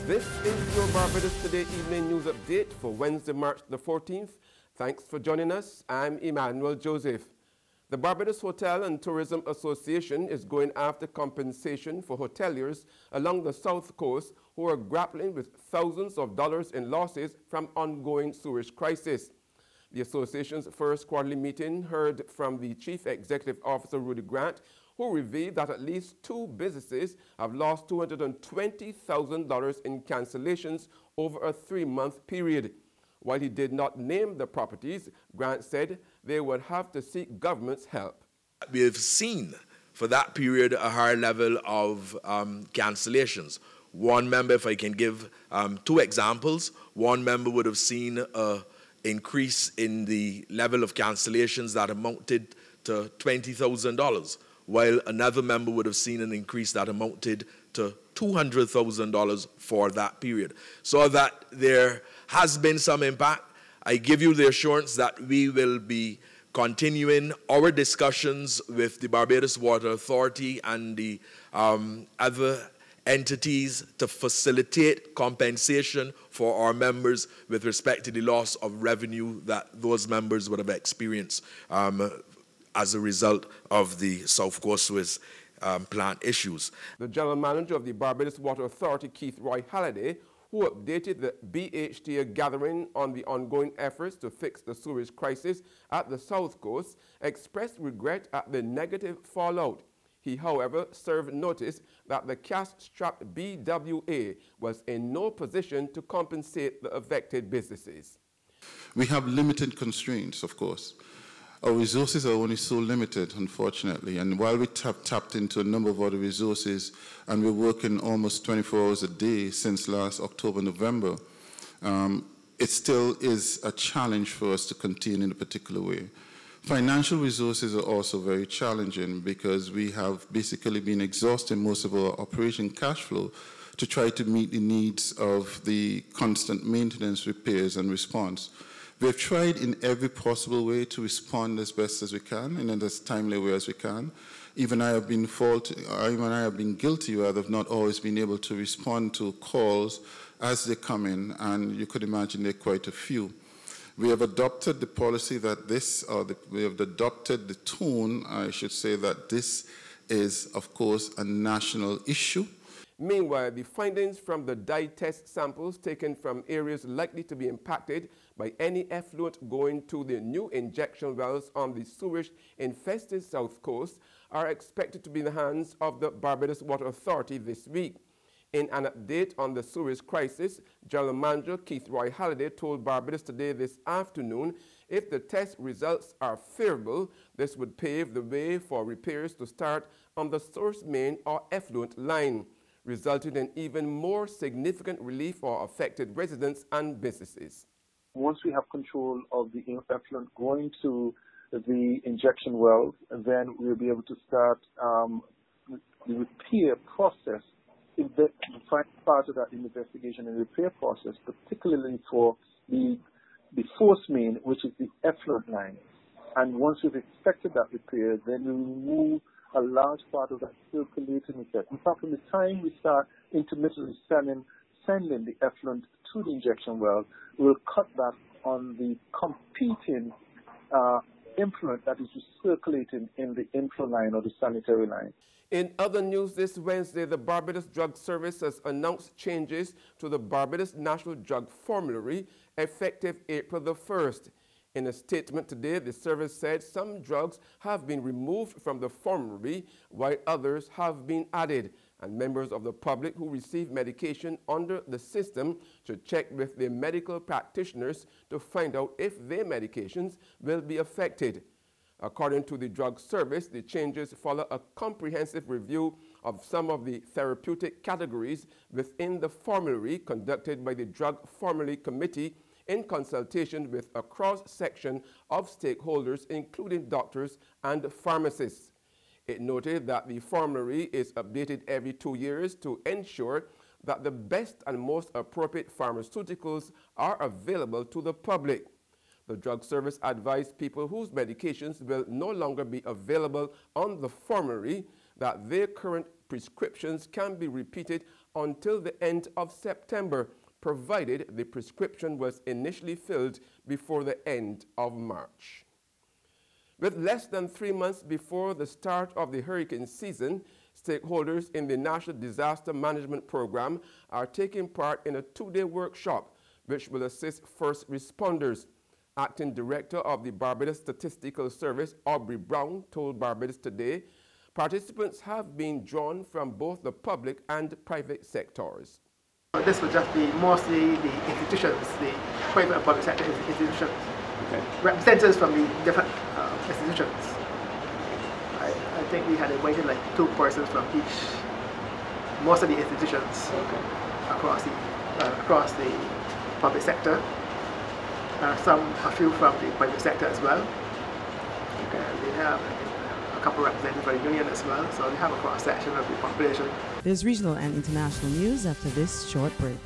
This is your Barbados Today evening news update for Wednesday, March the 14th. Thanks for joining us. I'm Emmanuel Joseph. The Barbados Hotel and Tourism Association is going after compensation for hoteliers along the south coast who are grappling with thousands of dollars in losses from ongoing sewage crisis. The association's first quarterly meeting heard from the Chief Executive Officer, Rudy Grant, who revealed that at least 2 businesses have lost $220,000 in cancellations over a 3-month period. While he did not name the properties, Grant said they would have to seek government's help. We have seen for that period a higher level of cancellations. One member, if I can give 2 examples, one member would have seen an increase in the level of cancellations that amounted to $20,000, while another member would have seen an increase that amounted to $200,000 for that period. So that there has been some impact. I give you the assurance that we will be continuing our discussions with the Barbados Water Authority and the other entities to facilitate compensation for our members with respect to the loss of revenue that those members would have experienced as a result of the South Coast Sewage plant issues. The General Manager of the Barbados Water Authority, Keith Roy Halliday, who updated the BHTA gathering on the ongoing efforts to fix the sewage crisis at the South Coast, expressed regret at the negative fallout. He, however, served notice that the cash-strapped BWA was in no position to compensate the affected businesses. We have limited constraints, of course. Our resources are only so limited, unfortunately, and while we have tapped into a number of other resources, and we're working almost 24 hours a day since last October, November, it still is a challenge for us to contain in a particular way. Financial resources are also very challenging because we have basically been exhausting most of our operation cash flow to try to meet the needs of the constant maintenance, repairs, and response. We have tried in every possible way to respond as best as we can and in as timely way as we can. Even I have been guilty rather of not always being able to respond to calls as they come in, and you could imagine there are quite a few. We have adopted the policy that we have adopted the tone, I should say, that this is, of course, a national issue. Meanwhile, the findings from the dye test samples taken from areas likely to be impacted by any effluent going to the new injection wells on the sewage-infested South Coast are expected to be in the hands of the Barbados Water Authority this week. In an update on the sewage crisis, General Manager Keith Roy Halliday told Barbados Today this afternoon if the test results are favorable, this would pave the way for repairs to start on the source main or effluent line, resulting in even more significant relief for affected residents and businesses. Once we have control of the effluent going to the injection wells, then we'll be able to start the repair process, the final part of that investigation and repair process, particularly for the force main, which is the effluent line. And once we've expected that repair, then we remove a large part of that circulating effect. In fact, from the time we start intermittently sending the effluent to the injection well, we'll cut back on the competing influent that is circulating in the inflow line or the sanitary line. In other news this Wednesday, the Barbados Drug Service has announced changes to the Barbados National Drug Formulary effective April the 1st. In a statement today, the service said some drugs have been removed from the formulary while others have been added, and members of the public who receive medication under the system should check with their medical practitioners to find out if their medications will be affected. According to the drug service, the changes follow a comprehensive review of some of the therapeutic categories within the formulary conducted by the Drug Formulary Committee in consultation with a cross-section of stakeholders, including doctors and pharmacists. It noted that the formulary is updated every 2 years to ensure that the best and most appropriate pharmaceuticals are available to the public. The drug service advised people whose medications will no longer be available on the formulary that their current prescriptions can be repeated until the end of September, provided the prescription was initially filled before the end of March. With less than 3 months before the start of the hurricane season, stakeholders in the National Disaster Management Program are taking part in a 2-day workshop which will assist first responders. Acting Director of the Barbados Statistical Service, Aubrey Brown, told Barbados Today, participants have been drawn from both the public and private sectors. This will just be mostly the institutions, the private and public sector institutions, representatives from the different institutions. I think we had invited like 2 persons from each, most of the institutions across the public sector. A few from the private sector as well. They have a couple representatives from the union as well, so they have a cross-section of the population. There's regional and international news after this short break.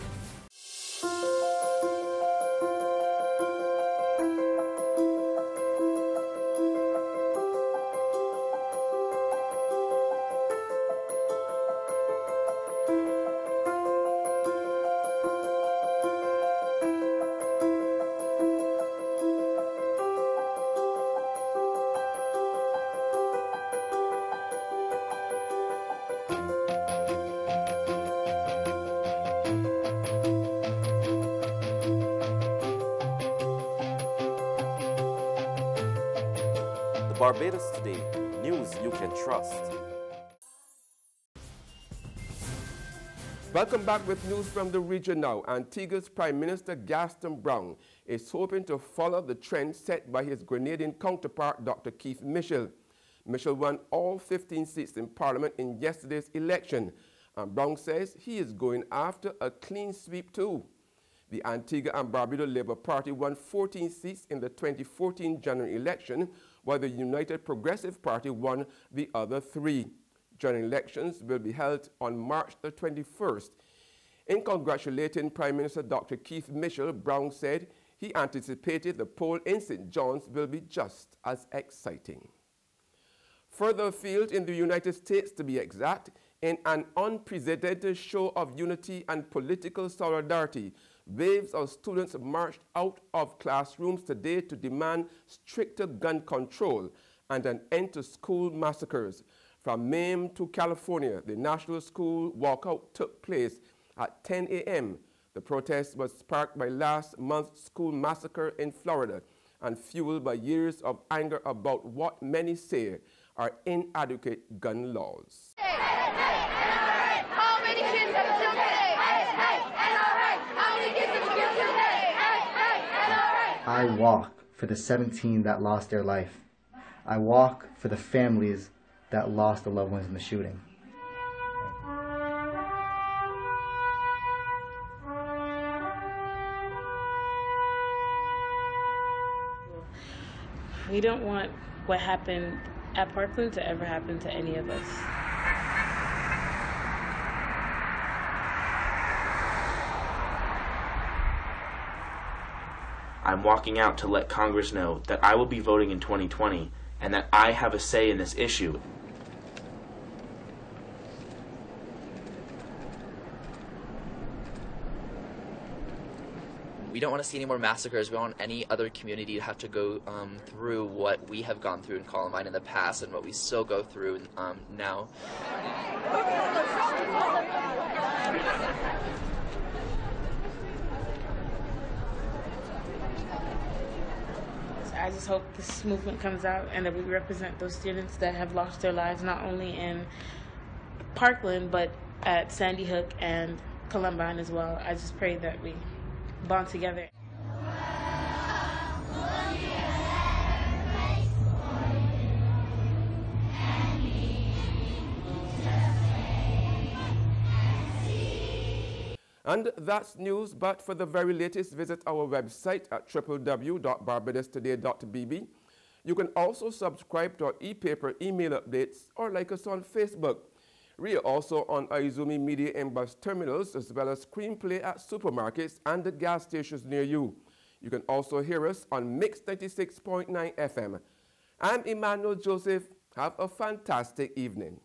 Barbados Today, news you can trust. Welcome back with news from the region now. Antigua's Prime Minister Gaston Brown is hoping to follow the trend set by his Grenadian counterpart, Dr. Keith Mitchell. Mitchell won all 15 seats in Parliament in yesterday's election, and Brown says he is going after a clean sweep too. The Antigua and Barbuda Labour Party won 14 seats in the 2014 general election, while the United Progressive Party won the other 3. General elections will be held on March the 21st. In congratulating Prime Minister Dr. Keith Mitchell, Brown said he anticipated the poll in St. John's will be just as exciting. Further afield in the United States, to be exact, in an unprecedented show of unity and political solidarity, waves of students marched out of classrooms today to demand stricter gun control and an end to school massacres. From Maine to California, the national school walkout took place at 10 a.m. The protest was sparked by last month's school massacre in Florida and fueled by years of anger about what many say are inadequate gun laws. How many kids are killed today? How many kids are killed today? I walk for the 17 that lost their life. I walk for the families that lost their loved ones in the shooting. We don't want what happened at Parkland to ever happen to any of us. I'm walking out to let Congress know that I will be voting in 2020 and that I have a say in this issue. We don't want to see any more massacres. We don't want any other community to have to go through what we have gone through in Columbine in the past and what we still go through now. I just hope this movement comes out and that we represent those students that have lost their lives not only in Parkland but at Sandy Hook and Columbine as well. I just pray that we bond together. And that's news, but for the very latest, visit our website at www.barbadostoday.bb. You can also subscribe to our e-paper email updates or like us on Facebook. We are also on Izumi Media and bus terminals, as well as screenplay at supermarkets and the gas stations near you. You can also hear us on Mix 96.9 FM. I'm Emmanuel Joseph. Have a fantastic evening.